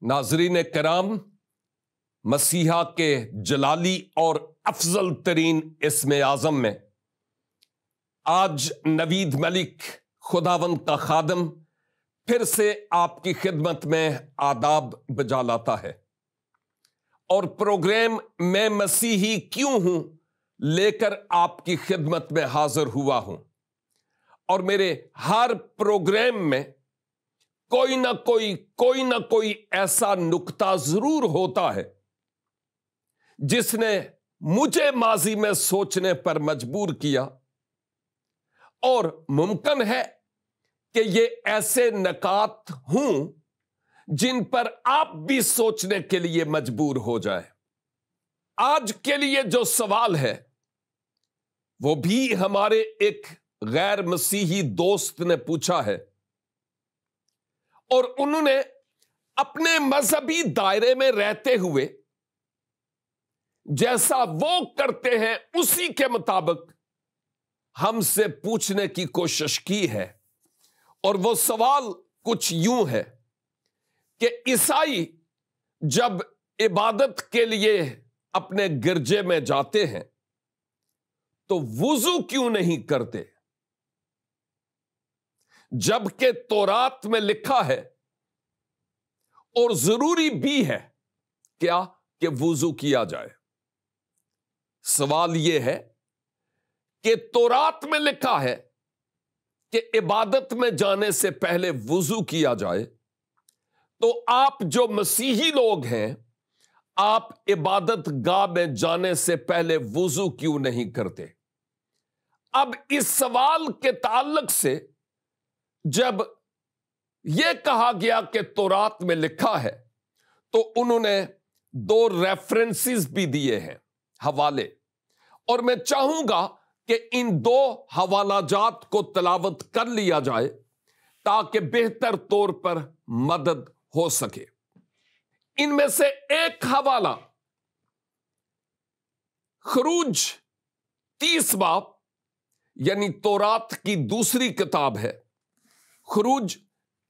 ناظرین کرام، مسیحا کے جلالی اور افضل ترین اسم اعظم میں آج نوید ملک خداوند کا خادم پھر سے آپ کی خدمت میں آداب بجا لاتا ہے اور پروگرام میں مسیحی کیوں ہوں لے کر آپ کی خدمت میں حاضر ہوا ہوں۔ اور میرے ہر پروگرام میں کوئی نہ کوئی ایسا نکتہ ضرور ہوتا ہے جس نے مجھے ماضی میں سوچنے پر مجبور کیا، اور ممکن ہے کہ یہ ایسے نکات ہوں جن پر آپ بھی سوچنے کے لیے مجبور ہو جائے۔ آج کے لیے جو سوال ہے وہ بھی ہمارے ایک غیر مسیحی دوست نے پوچھا ہے، اور انہوں نے اپنے مذہبی دائرے میں رہتے ہوئے جیسا وہ کرتے ہیں اسی کے مطابق ہم سے پوچھنے کی کوشش کی ہے۔ اور وہ سوال کچھ یوں ہے کہ عیسائی جب عبادت کے لیے اپنے گرجے میں جاتے ہیں تو وضو کیوں نہیں کرتے، جبکہ تورات میں لکھا ہے اور ضروری بھی ہے کیا کہ وضو کیا جائے۔ سوال یہ ہے کہ تورات میں لکھا ہے کہ عبادت میں جانے سے پہلے وضو کیا جائے، تو آپ جو مسیحی لوگ ہیں آپ عبادت گاہ میں جانے سے پہلے وضو کیوں نہیں کرتے؟ اب اس سوال کے تعلق سے جب یہ کہا گیا کہ تورات میں لکھا ہے تو انہوں نے 2 ریفرنسز بھی دیے ہیں، حوالے، اور میں چاہوں گا کہ ان 2 حوالہ جات کو تلاوت کر لیا جائے تاکہ بہتر طور پر مدد ہو سکے۔ ان میں سے ایک حوالہ خروج 30 باب یعنی تورات کی دوسری کتاب ہے، خروج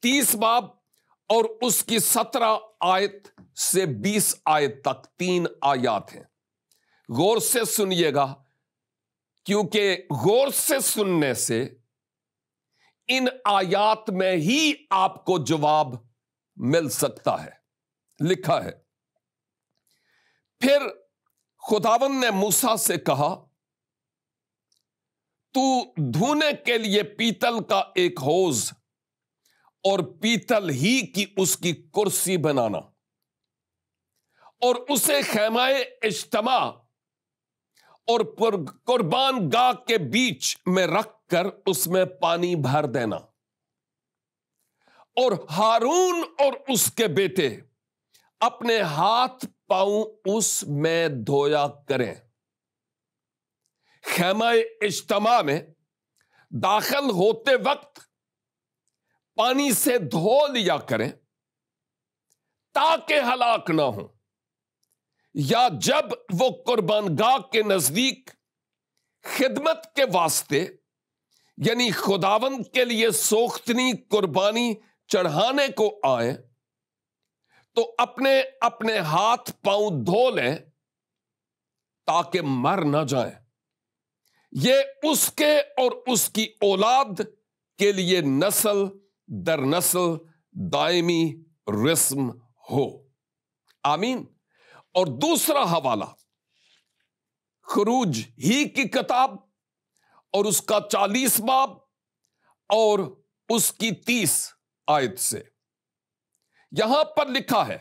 30 باب اور اس کی 17 آیت سے 20 آیت تک 3 آیات ہیں۔ غور سے سنیے گا، کیونکہ غور سے سننے سے ان آیات میں ہی آپ کو جواب مل سکتا ہے۔ لکھا ہے، پھر خداوند نے موسیٰ سے کہا، تو دھونے کے لیے پیتل کا ایک حوض اور پیتل ہی کی اس کی کرسی بنانا، اور اسے خیمہ اجتماع اور قربان گاہ کے بیچ میں رکھ کر اس میں پانی بھر دینا، اور ہارون اور اس کے بیٹے اپنے ہاتھ پاؤں اس میں دھویا کریں۔ خیمہ اجتماع میں داخل ہوتے وقت پانی سے دھو لیا کریں تاکہ ہلاک نہ ہوں، یا جب وہ قربان گاہ کے نزدیک خدمت کے واسطے یعنی خداوند کے لیے سوختنی قربانی چڑھانے کو آئیں تو اپنے اپنے ہاتھ پاؤں دھو لیں تاکہ مر نہ جائیں۔ یہ اس کے اور اس کی اولاد کے لیے نسل در نسل دائمی رسم ہو۔ آمین۔ اور دوسرا حوالہ خروج ہی کی کتاب اور اس کا 40 باب اور اس کی 30 آیت سے، یہاں پر لکھا ہے،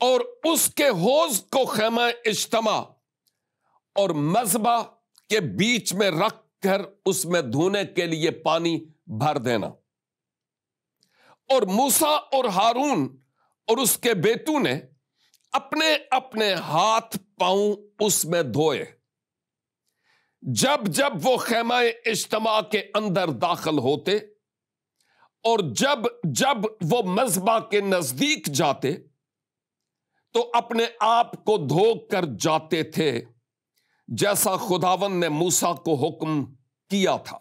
اور اس کے حوض کو خیمہ اجتماع اور مذبح کے بیچ میں رکھ کر اس میں دھونے کے لیے پانی بھر دینا، اور موسیٰ اور ہارون اور اس کے بیٹوں نے اپنے اپنے ہاتھ پاؤں اس میں دھوئے۔ جب جب وہ خیمہ اجتماع کے اندر داخل ہوتے اور جب جب وہ مذبح کے نزدیک جاتے تو اپنے آپ کو دھو کر جاتے تھے، جیسا خداوند نے موسیٰ کو حکم کیا تھا،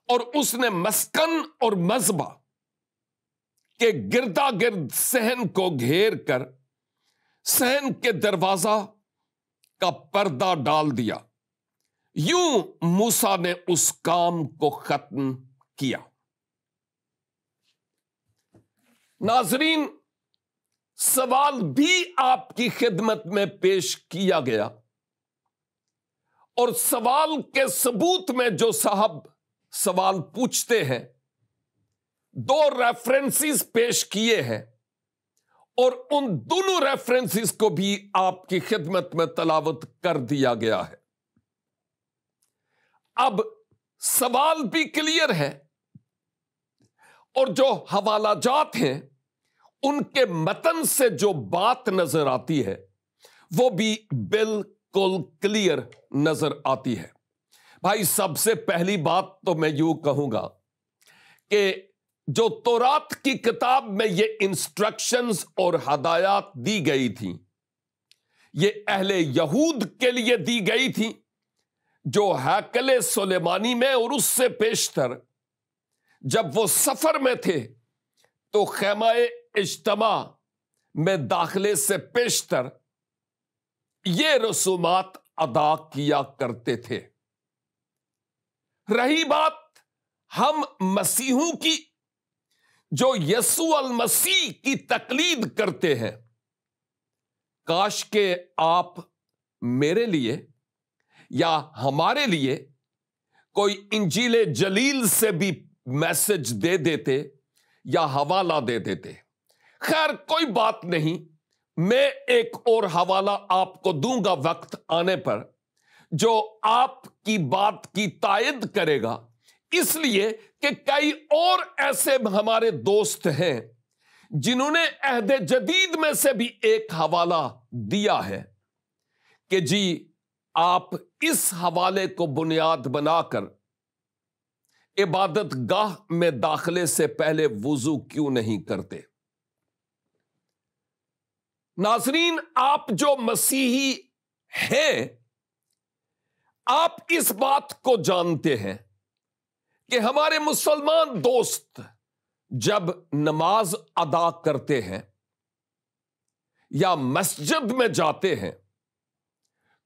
اور اس نے مسکن اور مذبح کہ گردا گرد صحن کو گھیر کر صحن کے دروازہ کا پردہ ڈال دیا۔ یوں موسیٰ نے اس کام کو ختم کیا۔ ناظرین، سوال بھی آپ کی خدمت میں پیش کیا گیا، اور سوال کے ثبوت میں جو صاحب سوال پوچھتے ہیں 2 ریفرنسز پیش کیے ہیں، اور ان دونوں ریفرنسز کو بھی آپ کی خدمت میں تلاوت کر دیا گیا ہے۔ اب سوال بھی کلیئر ہے، اور جو حوالہ جات ہیں ان کے متن سے جو بات نظر آتی ہے وہ بھی بالکل کلیئر نظر آتی ہے۔ بھائی، سب سے پہلی بات تو میں یوں کہوں گا کہ جو تورات کی کتاب میں یہ انسٹرکشنز اور ہدایات دی گئی تھیں، یہ اہل یہود کے لیے دی گئی تھیں جو ہیکل سلیمانی میں اور اس سے پیشتر جب وہ سفر میں تھے تو خیمہ اجتماع میں داخلے سے پیشتر یہ رسومات ادا کیا کرتے تھے۔ رہی بات ہم مسیحوں کی جو یسوع المسیح کی تقلید کرتے ہیں، کاش کہ آپ میرے لیے یا ہمارے لیے کوئی انجیل جلیل سے بھی میسج دے دیتے یا حوالہ دے دیتے۔ خیر، کوئی بات نہیں، میں ایک اور حوالہ آپ کو دوں گا وقت آنے پر جو آپ کی بات کی تائید کرے گا، اس لیے کہ کئی اور ایسے ہمارے دوست ہیں جنہوں نے عہد جدید میں سے بھی ایک حوالہ دیا ہے کہ جی آپ اس حوالے کو بنیاد بنا کر عبادت گاہ میں داخلے سے پہلے وضو کیوں نہیں کرتے۔ ناظرین، آپ جو مسیحی ہیں، آپ اس بات کو جانتے ہیں کہ ہمارے مسلمان دوست جب نماز ادا کرتے ہیں یا مسجد میں جاتے ہیں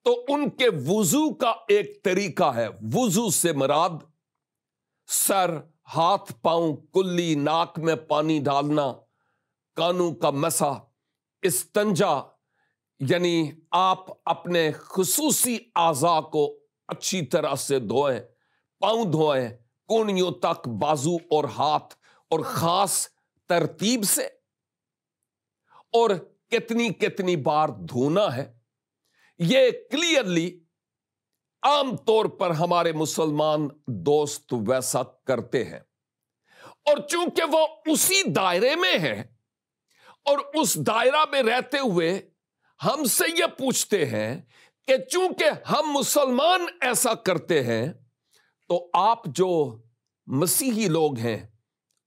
تو ان کے وضو کا ایک طریقہ ہے۔ وضو سے مراد سر، ہاتھ، پاؤں، کلی، ناک میں پانی ڈالنا، کانوں کا مسا، استنجا، یعنی آپ اپنے خصوصی اعضاء کو اچھی طرح سے دھوئیں، پاؤں دھوئیں کونیوں تک، بازو اور ہاتھ، اور خاص ترتیب سے، اور کتنی کتنی بار دھونا ہے، یہ کلیئرلی عام طور پر ہمارے مسلمان دوست ویسا کرتے ہیں۔ اور چونکہ وہ اسی دائرے میں ہیں اور اس دائرہ میں رہتے ہوئے ہم سے یہ پوچھتے ہیں کہ چونکہ ہم مسلمان ایسا کرتے ہیں تو آپ جو مسیحی لوگ ہیں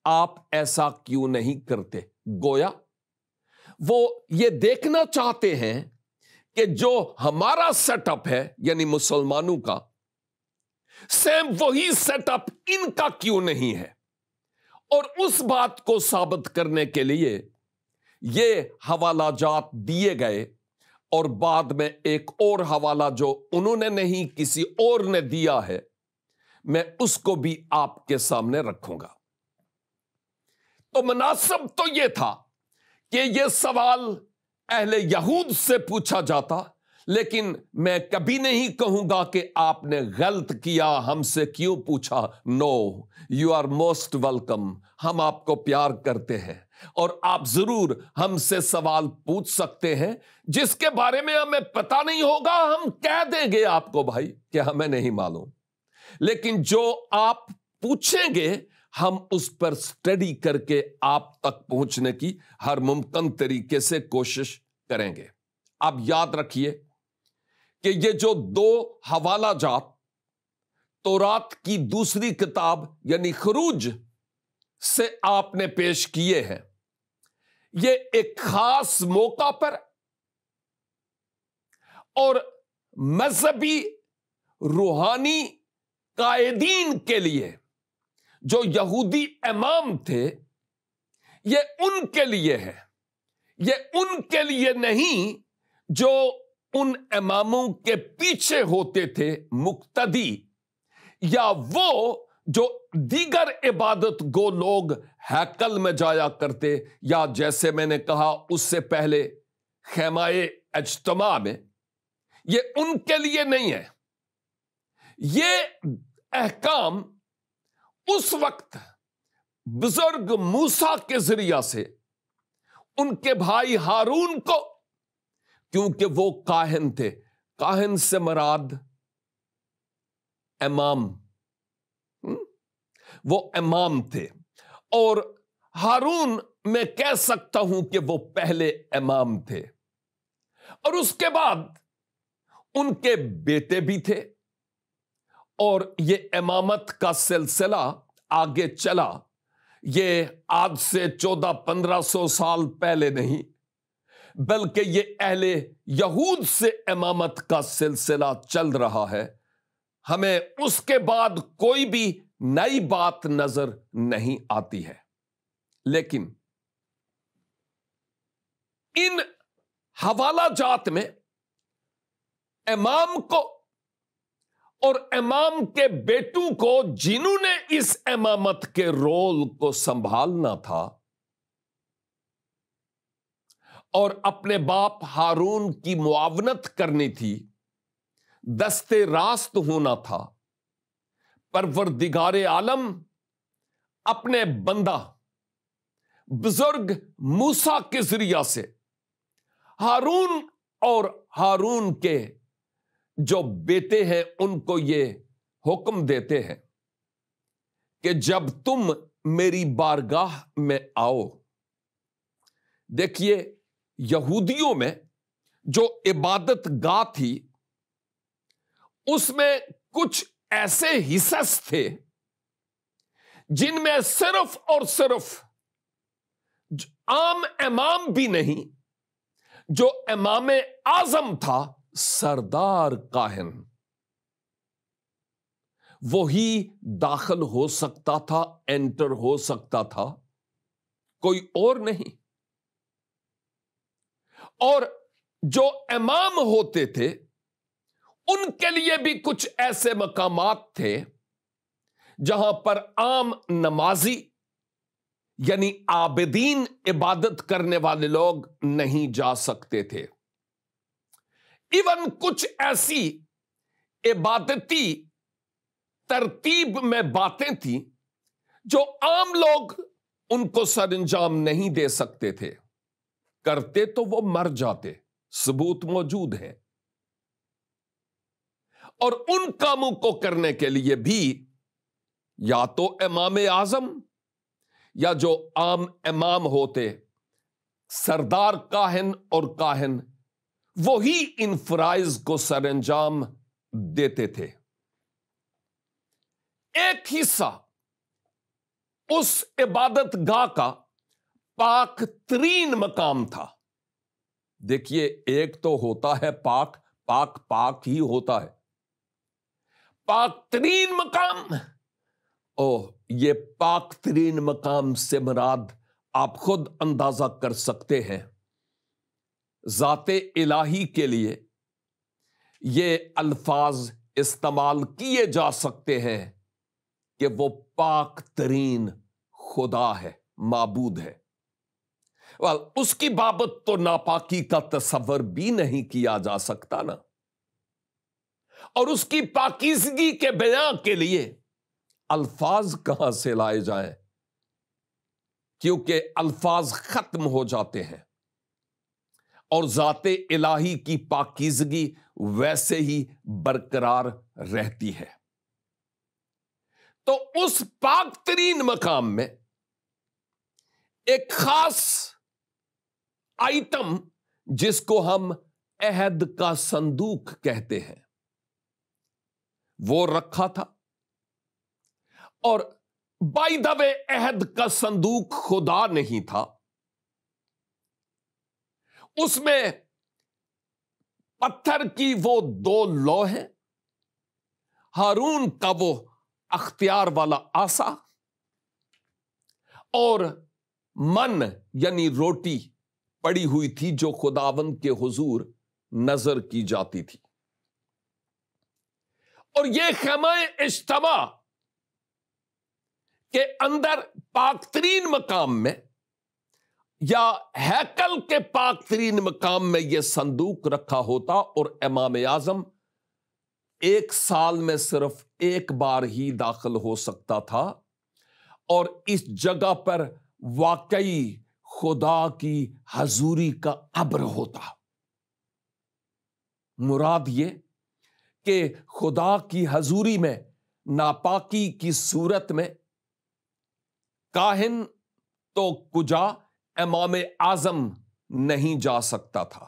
آپ ایسا کیوں نہیں کرتے؟ گویا وہ یہ دیکھنا چاہتے ہیں کہ جو ہمارا سیٹ اپ ہے، یعنی مسلمانوں کا، سیم وہی سیٹ اپ ان کا کیوں نہیں ہے۔ اور اس بات کو ثابت کرنے کے لیے یہ حوالہ جات دیے گئے، اور بعد میں ایک اور حوالہ جو انہوں نے نہیں کسی اور نے دیا ہے، میں اس کو بھی آپ کے سامنے رکھوں گا۔ تو مناسب تو یہ تھا کہ یہ سوال اہل یہود سے پوچھا جاتا، لیکن میں کبھی نہیں کہوں گا کہ آپ نے غلط کیا، ہم سے کیوں پوچھا۔ نو، یو آر موسٹ ویلکم، ہم آپ کو پیار کرتے ہیں، اور آپ ضرور ہم سے سوال پوچھ سکتے ہیں جس کے بارے میں ہمیں پتہ نہیں ہوگا، ہم کہہ دیں گے آپ کو بھائی کہ ہمیں نہیں معلوم، لیکن جو آپ پوچھیں گے ہم اس پر سٹڈی کر کے آپ تک پہنچنے کی ہر ممکن طریقے سے کوشش کریں گے۔ اب یاد رکھیے کہ یہ جو 2 حوالہ جات تورات کی دوسری کتاب یعنی خروج سے آپ نے پیش کیے ہیں، یہ ایک خاص موقع پر اور مذہبی روحانی قائدین کے لیے جو یہودی امام تھے، یہ ان کے لیے ہے، یہ ان کے لیے نہیں جو ان اماموں کے پیچھے ہوتے تھے مقتدی، یا وہ جو دیگر عبادت گو لوگ ہیکل میں جایا کرتے، یا جیسے میں نے کہا اس سے پہلے خیمہ اجتماع میں۔ یہ ان کے لیے نہیں ہے۔ یہ احکام اس وقت بزرگ موسیٰ کے ذریعہ سے ان کے بھائی ہارون کو، کیونکہ وہ کاہن تھے، کاہن سے مراد امام، وہ امام تھے، اور ہارون میں کہہ سکتا ہوں کہ وہ پہلے امام تھے، اور اس کے بعد ان کے بیٹے بھی تھے، اور یہ امامت کا سلسلہ آگے چلا۔ یہ آج سے 1400-1500 سال پہلے نہیں، بلکہ یہ اہل یہود سے امامت کا سلسلہ چل رہا ہے۔ ہمیں اس کے بعد کوئی بھی نئی بات نظر نہیں آتی ہے، لیکن ان حوالہ جات میں امام کو اور امام کے بیٹوں کو، جنہوں نے اس امامت کے رول کو سنبھالنا تھا اور اپنے باپ ہارون کی معاونت کرنی تھی، دستے راست ہونا تھا، پروردگار عالم اپنے بندہ بزرگ موسیٰ کے ذریعہ سے ہارون اور ہارون کے جو بیٹے ہیں ان کو یہ حکم دیتے ہیں کہ جب تم میری بارگاہ میں آؤ۔ دیکھیے، یہودیوں میں جو عبادت گاہ تھی، اس میں کچھ ایسے حصص تھے جن میں صرف اور صرف عام امام بھی نہیں، جو امام اعظم تھا، سردار کاہن، وہی داخل ہو سکتا تھا، انٹر ہو سکتا تھا، کوئی اور نہیں۔ اور جو امام ہوتے تھے ان کے لیے بھی کچھ ایسے مقامات تھے جہاں پر عام نمازی یعنی عابدین، عبادت کرنے والے لوگ نہیں جا سکتے تھے۔ ایون کچھ ایسی عبادتی ترتیب میں باتیں تھیں جو عام لوگ ان کو سر انجام نہیں دے سکتے تھے، کرتے تو وہ مر جاتے، ثبوت موجود ہے۔ اور ان کاموں کو کرنے کے لیے بھی یا تو امام اعظم یا جو عام امام ہوتے، سردار کاہن اور کاہن، وہی ان فرائض کو سر انجام دیتے تھے۔ ایک حصہ اس عبادت گاہ کا پاک ترین مقام تھا۔ دیکھیے، ایک تو ہوتا ہے پاک، پاک پاک ہی ہوتا ہے، پاک ترین مقام۔ یہ پاک ترین مقام سے مراد آپ خود اندازہ کر سکتے ہیں، ذات الہی کے لیے یہ الفاظ استعمال کیے جا سکتے ہیں کہ وہ پاک ترین خدا ہے، معبود ہے۔ اس کی بابت تو ناپاکی کا تصور بھی نہیں کیا جا سکتا نا، اور اس کی پاکیزگی کے بیان کے لیے الفاظ کہاں سے لائے جائیں، کیونکہ الفاظ ختم ہو جاتے ہیں، اور ذات الہی کی پاکیزگی ویسے ہی برقرار رہتی ہے۔ تو اس پاک ترین مقام میں ایک خاص آئٹم جس کو ہم عہد کا صندوق کہتے ہیں، وہ رکھا تھا۔ اور بائی دا وے، عہد کا صندوق خدا نہیں تھا، اس میں پتھر کی وہ 2 لوح، ہارون کا وہ اختیار والا عصا اور من یعنی روٹی پڑی ہوئی تھی جو خداوند کے حضور نظر کی جاتی تھی. اور یہ خیمہ اجتماع کے اندر پاک ترین مقام میں یا ہیکل کے پاک ترین مقام میں یہ صندوق رکھا ہوتا، اور امام اعظم ایک سال میں صرف ایک بار ہی داخل ہو سکتا تھا، اور اس جگہ پر واقعی خدا کی حضوری کا ابر ہوتا. مراد یہ کہ خدا کی حضوری میں ناپاکی کی صورت میں کاہن تو کجا امام اعظم نہیں جا سکتا تھا.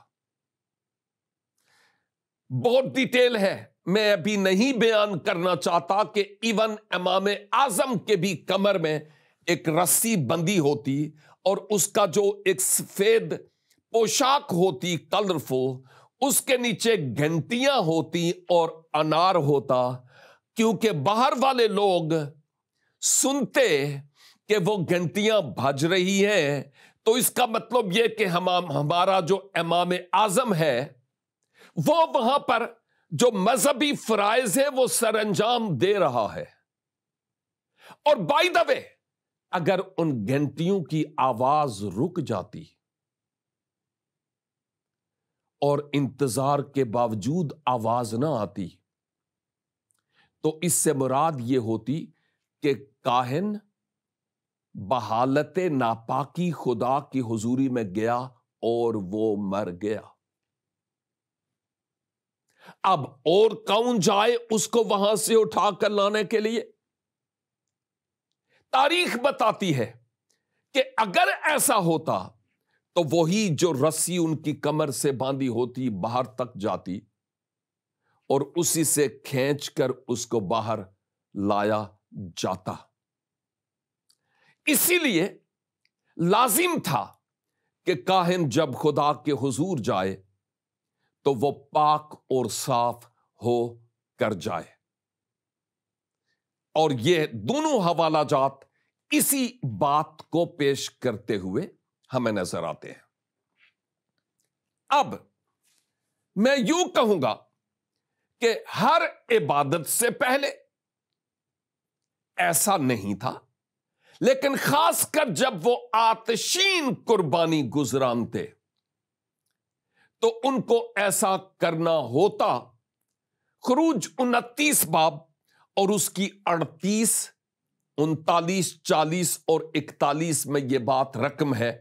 بہت ڈیٹیل ہے، میں ابھی نہیں بیان کرنا چاہتا کہ ایون امام اعظم کے بھی کمر میں ایک رسی بندی ہوتی، اور اس کا جو ایک سفید پوشاک ہوتی کلرفل، اس کے نیچے گھنٹیاں ہوتی اور انار ہوتا، کیونکہ باہر والے لوگ سنتے کہ وہ گھنٹیاں بج رہی ہیں، تو اس کا مطلب یہ کہ ہمارا جو امام اعظم ہے وہ وہاں پر جو مذہبی فرائض ہیں وہ سر انجام دے رہا ہے. اور بائی دا وے، اگر ان گھنٹیوں کی آواز رک جاتی اور انتظار کے باوجود آواز نہ آتی، تو اس سے مراد یہ ہوتی کہ کاہن بحالت ناپاکی خدا کی حضوری میں گیا اور وہ مر گیا. اب اور کون جائے اس کو وہاں سے اٹھا کر لانے کے لیے؟ تاریخ بتاتی ہے کہ اگر ایسا ہوتا تو وہی جو رسی ان کی کمر سے باندھی ہوتی باہر تک جاتی، اور اسی سے کھینچ کر اس کو باہر لایا جاتا. اسی لیے لازم تھا کہ کاہن جب خدا کے حضور جائے تو وہ پاک اور صاف ہو کر جائے. اور یہ دونوں حوالہ جات اسی بات کو پیش کرتے ہوئے ہمیں نظر آتے ہیں. اب میں یوں کہوں گا کہ ہر عبادت سے پہلے ایسا نہیں تھا، لیکن خاص کر جب وہ آتشین قربانی گزرانتے تو ان کو ایسا کرنا ہوتا. خروج 29 باب اور اس کی 38، 39، 40 اور 41 میں یہ بات رقم ہے.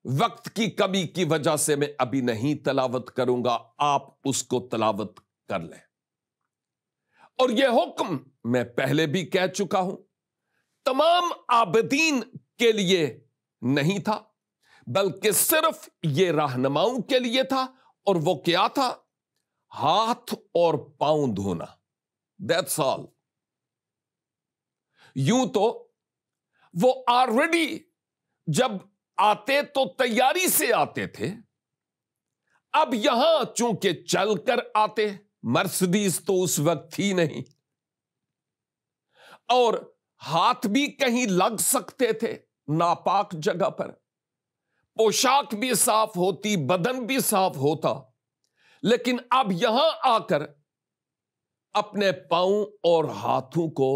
وقت کی کمی کی وجہ سے میں ابھی نہیں تلاوت کروں گا، آپ اس کو تلاوت کر لیں. اور یہ حکم میں پہلے بھی کہہ چکا ہوں، تمام عابدین کے لیے نہیں تھا، بلکہ صرف یہ رہنماؤں کے لیے تھا. اور وہ کیا تھا؟ ہاتھ اور پاؤں دھونا. That's all. یوں تو وہ آلریڈی جب آتے تو تیاری سے آتے تھے، اب یہاں چونکہ چل کر آتے، مرسڈیز تو اس وقت تھی نہیں، اور ہاتھ بھی کہیں لگ سکتے تھے ناپاک جگہ پر، پوشاک بھی صاف ہوتی، بدن بھی صاف ہوتا. لیکن اب یہاں آ کر اپنے پاؤں اور ہاتھوں کو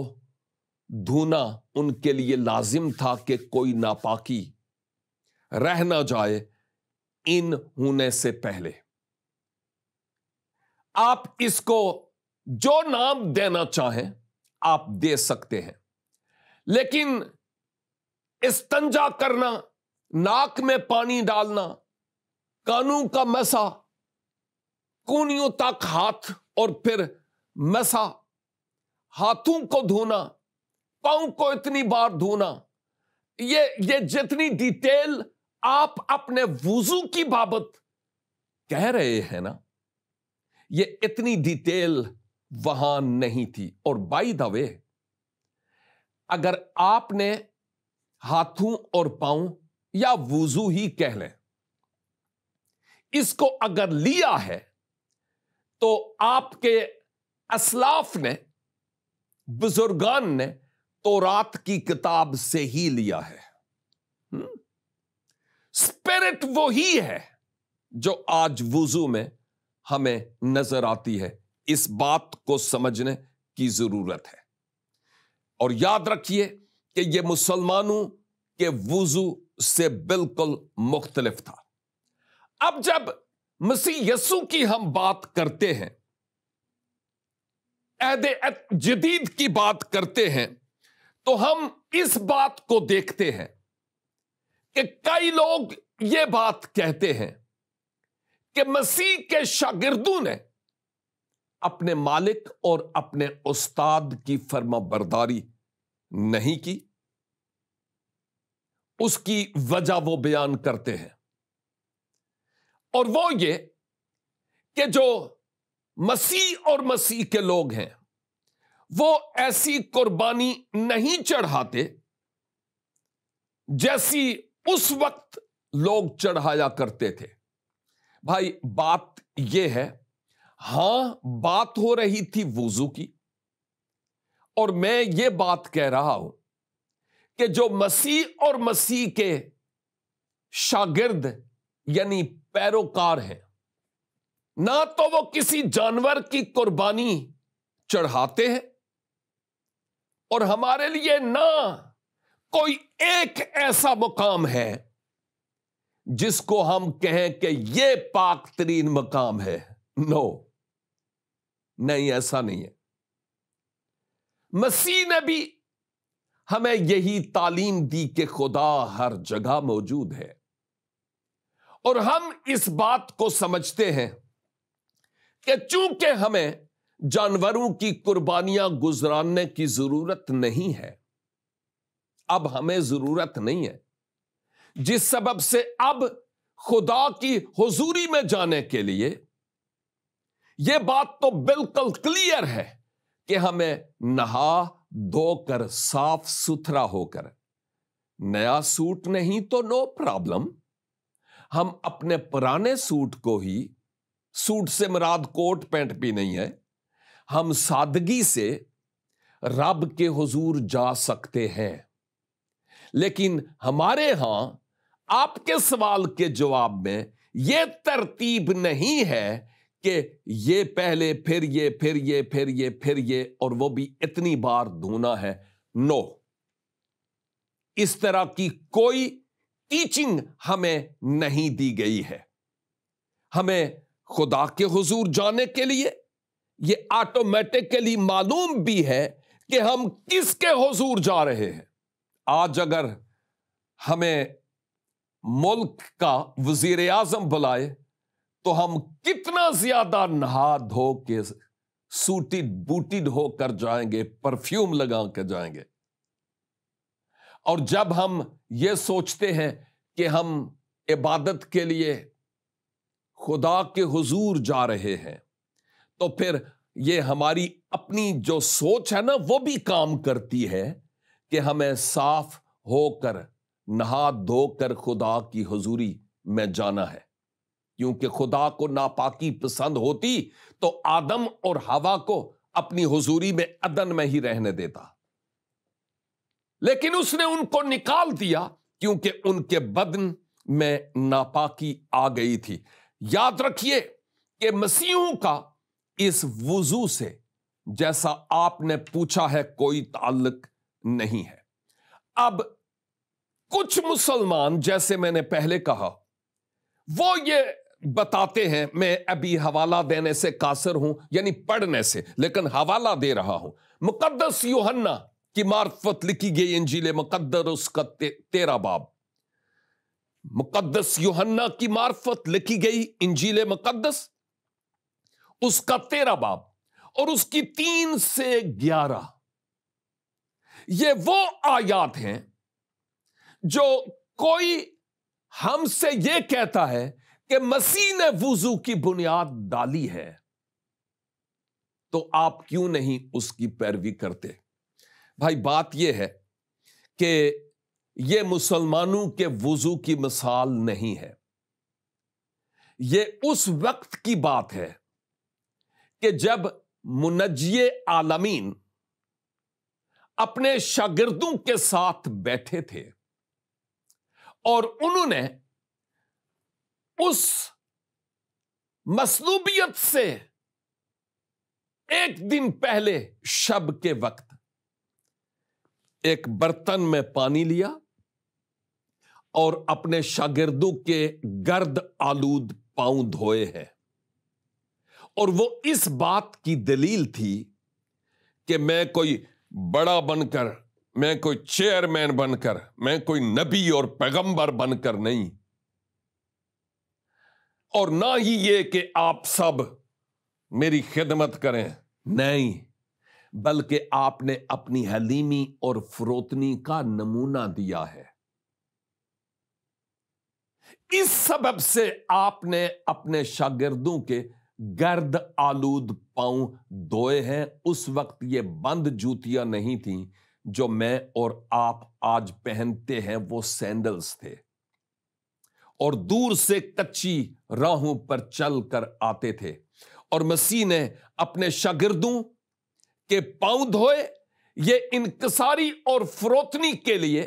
دھونا ان کے لیے لازم تھا کہ کوئی ناپاکی رہ نہ جائے ان ہونے سے پہلے. آپ اس کو جو نام دینا چاہیں آپ دے سکتے ہیں، لیکن استنجا کرنا، ناک میں پانی ڈالنا، کانوں کا مسا، کونیوں تک ہاتھ اور پھر مسا، ہاتھوں کو دھونا، پاؤں کو اتنی بار دھونا، یہ جتنی ڈیٹیل آپ اپنے وضو کی بابت کہہ رہے ہیں نا، یہ اتنی ڈیٹیل وہاں نہیں تھی. اور بائی دا وے، اگر آپ نے ہاتھوں اور پاؤں یا وضو ہی کہہ لیں، اس کو اگر لیا ہے تو آپ کے اسلاف نے، بزرگان نے تورات کی کتاب سے ہی لیا ہے. اسپرٹ وہی ہے جو آج وضو میں ہمیں نظر آتی ہے. اس بات کو سمجھنے کی ضرورت ہے. اور یاد رکھیے کہ یہ مسلمانوں کے وضو سے بالکل مختلف تھا. اب جب مسیح یسوع کی ہم بات کرتے ہیں، عہد جدید کی بات کرتے ہیں، تو ہم اس بات کو دیکھتے ہیں کہ کئی لوگ یہ بات کہتے ہیں کہ مسیح کے شاگردوں نے اپنے مالک اور اپنے استاد کی فرما برداری نہیں کی. اس کی وجہ وہ بیان کرتے ہیں، اور وہ یہ کہ جو مسیح اور مسیح کے لوگ ہیں وہ ایسی قربانی نہیں چڑھاتے جیسی اس وقت لوگ چڑھایا کرتے تھے. بھائی بات یہ ہے، ہاں بات ہو رہی تھی وضو کی، اور میں یہ بات کہہ رہا ہوں کہ جو مسیح اور مسیح کے شاگرد یعنی پیروکار ہیں، نہ تو وہ کسی جانور کی قربانی چڑھاتے ہیں، اور ہمارے لیے نہ کوئی ایک ایسا مقام ہے جس کو ہم کہیں کہ یہ پاک ترین مقام ہے. نو، نہیں، ایسا نہیں ہے. مسیح نے بھی ہمیں یہی تعلیم دی کہ خدا ہر جگہ موجود ہے، اور ہم اس بات کو سمجھتے ہیں کہ چونکہ ہمیں جانوروں کی قربانیاں گزراننے کی ضرورت نہیں ہے، اب ہمیں ضرورت نہیں ہے، جس سبب سے اب خدا کی حضوری میں جانے کے لیے یہ بات تو بالکل کلیئر ہے کہ ہمیں نہا دھو کر صاف ستھرا ہو کر، نیا سوٹ نہیں تو نو پرابلم، ہم اپنے پرانے سوٹ کو ہی، سوٹ سے مراد کوٹ پینٹ بھی نہیں ہے، ہم سادگی سے رب کے حضور جا سکتے ہیں. لیکن ہمارے ہاں آپ کے سوال کے جواب میں یہ ترتیب نہیں ہے کہ یہ پہلے پھر یہ پھر یہ پھر یہ پھر یہ، اور وہ بھی اتنی بار دھونا ہے. نو، اس طرح کی کوئی ٹیچنگ ہمیں نہیں دی گئی ہے. ہمیں خدا کے حضور جانے کے لیے یہ آٹومیٹکلی معلوم بھی ہے کہ ہم کس کے حضور جا رہے ہیں. آج اگر ہمیں ملک کا وزیر اعظم بلائے تو ہم کتنا زیادہ نہا دھو کے سوٹڈ بوٹڈ ہو کر جائیں گے، پرفیوم لگا کے جائیں گے. اور جب ہم یہ سوچتے ہیں کہ ہم عبادت کے لیے خدا کے حضور جا رہے ہیں، تو پھر یہ ہماری اپنی جو سوچ ہے نا وہ بھی کام کرتی ہے کہ ہمیں صاف ہو کر، نہا دھو کر خدا کی حضوری میں جانا ہے. کیونکہ خدا کو ناپاکی پسند ہوتی تو آدم اور حوا کو اپنی حضوری میں عدن میں ہی رہنے دیتا، لیکن اس نے ان کو نکال دیا کیونکہ ان کے بدن میں ناپاکی آ گئی تھی. یاد رکھیے کہ مسیحوں کا اس وضو سے، جیسا آپ نے پوچھا ہے، کوئی تعلق نہیں ہے. اب کچھ مسلمان، جیسے میں نے پہلے کہا، وہ یہ بتاتے ہیں، میں ابھی حوالہ دینے سے قاصر ہوں، یعنی پڑھنے سے، لیکن حوالہ دے رہا ہوں. مقدس یوحنا کی معرفت لکھی گئی انجیل مقدس کا 13 باب، مقدس یوحنا کی معرفت لکھی گئی انجیل مقدس اس کا 13 باب اور اس کی 3 سے 11، یہ وہ آیات ہیں جو کوئی ہم سے یہ کہتا ہے کہ مسیح نے وضو کی بنیاد ڈالی ہے، تو آپ کیوں نہیں اس کی پیروی کرتے؟ بھائی بات یہ ہے کہ یہ مسلمانوں کے وضو کی مثال نہیں ہے، یہ اس وقت کی بات ہے کہ جب منجی عالمین اپنے شاگردوں کے ساتھ بیٹھے تھے اور انہوں نے اس مصلوبیت سے ایک دن پہلے شب کے وقت ایک برتن میں پانی لیا اور اپنے شاگردوں کے گرد آلود پاؤں دھوئے ہیں، اور وہ اس بات کی دلیل تھی کہ میں کوئی بڑا بن کر، میں کوئی چیئرمین بن کر، میں کوئی نبی اور پیغمبر بن کر نہیں، اور نہ ہی یہ کہ آپ سب میری خدمت کریں، نہیں، بلکہ آپ نے اپنی حلیمی اور فروتنی کا نمونہ دیا ہے۔ اس سبب سے آپ نے اپنے شاگردوں کے گرد آلود پاؤں دھوئے ہیں۔ اس وقت یہ بند جوتیاں نہیں تھیں جو میں اور آپ آج پہنتے ہیں، وہ سینڈلز تھے، اور دور سے کچی راہوں پر چل کر آتے تھے، اور مسیح نے اپنے شاگردوں کے پاؤں دھوئے۔ یہ انکساری اور فروتنی کے لیے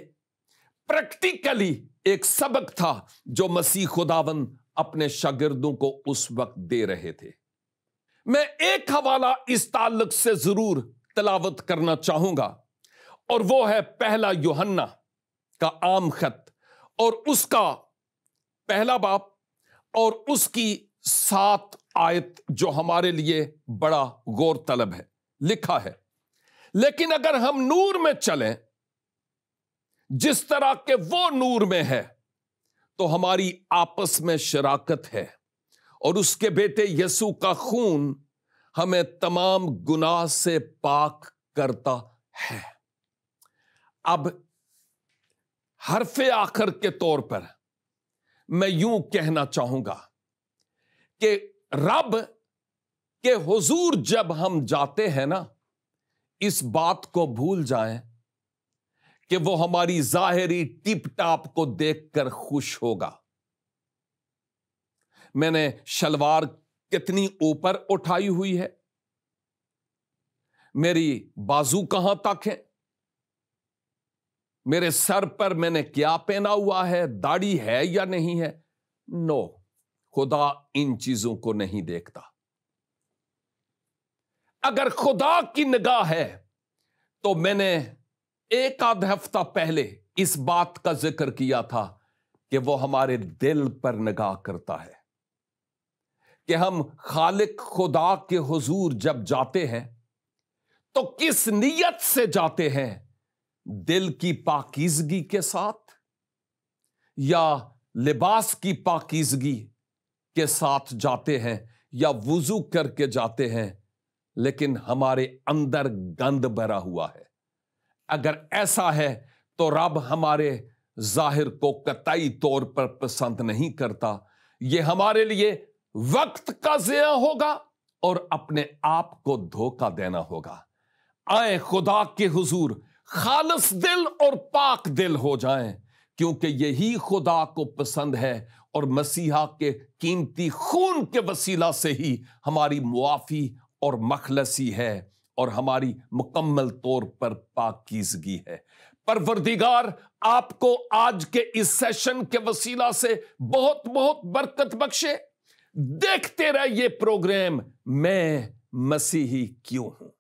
پریکٹیکلی ایک سبق تھا جو مسیح خداوند اپنے شاگردوں کو اس وقت دے رہے تھے۔ میں ایک حوالہ اس تعلق سے ضرور تلاوت کرنا چاہوں گا، اور وہ ہے پہلا یوحنا کا عام خط، اور اس کا پہلا باب اور اس کی 7 آیت، جو ہمارے لیے بڑا غور طلب ہے۔ لکھا ہے، لیکن اگر ہم نور میں چلیں جس طرح کہ وہ نور میں ہے، تو ہماری آپس میں شراکت ہے، اور اس کے بیٹے یسوع کا خون ہمیں تمام گناہ سے پاک کرتا ہے۔ اب حرف آخر کے طور پر میں یوں کہنا چاہوں گا کہ رب کے حضور جب ہم جاتے ہیں نا، اس بات کو بھول جائیں کہ وہ ہماری ظاہری ٹپ ٹاپ کو دیکھ کر خوش ہوگا۔ میں نے شلوار کتنی اوپر اٹھائی ہوئی ہے، میری بازو کہاں تک ہے، میرے سر پر میں نے کیا پہنا ہوا ہے، داڑھی ہے یا نہیں ہے، نو، خدا ان چیزوں کو نہیں دیکھتا۔ اگر خدا کی نگاہ ہے تو میں نے ایک آدھ ہفتہ پہلے اس بات کا ذکر کیا تھا کہ وہ ہمارے دل پر نگاہ کرتا ہے، کہ ہم خالق خدا کے حضور جب جاتے ہیں تو کس نیت سے جاتے ہیں؟ دل کی پاکیزگی کے ساتھ یا لباس کی پاکیزگی کے ساتھ جاتے ہیں، یا وضو کر کے جاتے ہیں لیکن ہمارے اندر گند بھرا ہوا ہے؟ اگر ایسا ہے تو رب ہمارے ظاہر کو قطعی طور پر پسند نہیں کرتا۔ یہ ہمارے لیے وقت کا ضیاع ہوگا اور اپنے آپ کو دھوکہ دینا ہوگا۔ آئیں خدا کے حضور خالص دل اور پاک دل ہو جائیں، کیونکہ یہی خدا کو پسند ہے، اور مسیحا کے قیمتی خون کے وسیلہ سے ہی ہماری معافی اور مخلصی ہے، اور ہماری مکمل طور پر پاکیزگی ہے۔ پروردگار آپ کو آج کے اس سیشن کے وسیلہ سے بہت بہت برکت بخشے۔ دیکھتے رہیے پروگرام میں مسیحی کیوں ہوں۔